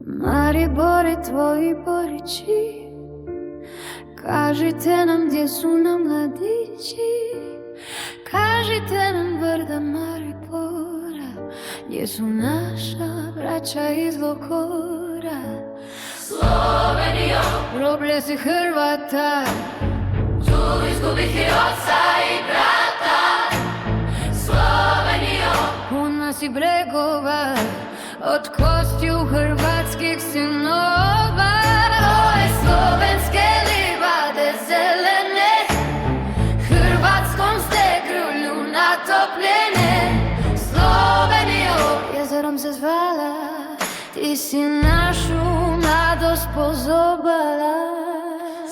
Maribore, tvoji borići, kažite nam gdje su nam mladići. Kažite nam brda Maribora, gdje su naša braća iz Lokora. Slovenijo, Groblje si Hrvata, tu izgubih i oca i brata. Slovenijo, puna si bregova od kostiju hrvatskih sinova. ove slovenske livade zelene, hrvatskom ste krvlju natopljene. Slovenijo, Jezerom se zvala, ti si našu mladost pozobala.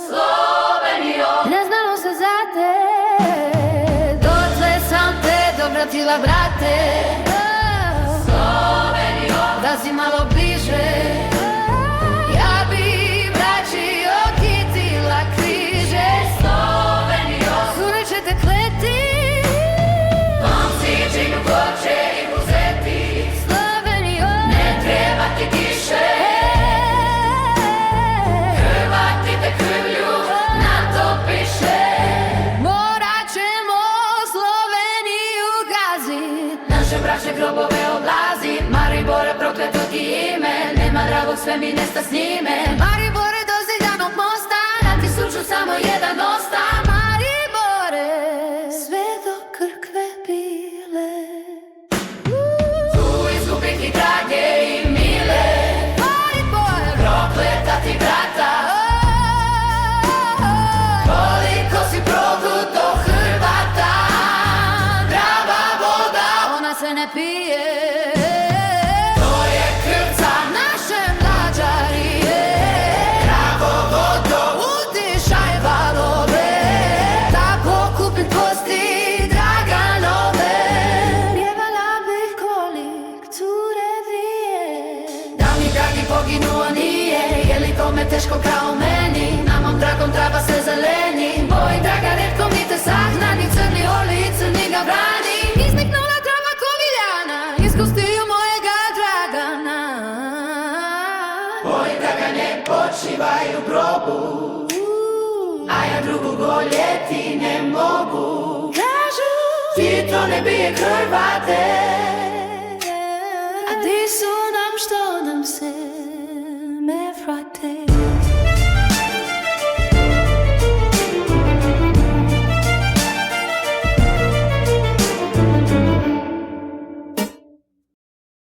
Slovenijo, Ne znamo se za te, dotle sam te dobratila, brate. Slovenijo, Da si malo bliže, ja bi braći okitila križe. Slovenijo, Cure će te kleti, momci džignu ploče i uzeti. Slovenijo. Ne treba ti kiše, Hrvati te krvlju natopiše. Morat ćemo Sloveniju gazit, Naše bračne grobove oblazi, Maribore, prokleto ti ime. Nema dragog, sve mi nesta s njime. Maribore do zidjanog mosta, Na ti suču samo jedan osta. Maribore, sve do Krkve bile. Tu izgubih i drage i mile, Maribore, prokleta ti brata. Koliko si proglut do Hrvata, Drava voda, ona se ne pije, to je krvca naše mlađarije. Pravo vodo, Utišaj valove, da pokupim kosti Draganove. Pjevala bih kolik cure dvije, da mi dragi poginuo nije. Je li tome teško kao meni? Na mom dragom trava se zeleni. Moj draga, retko mi te sahna, ni crni oli, crni ga brani. izniknula trava koviljana, iz kostiju mojega Dragana. Moj draga, ne počivaj u grobu, a ja drugu goljeti ne mogu. Kažu, Ti to ne bije Hrvate,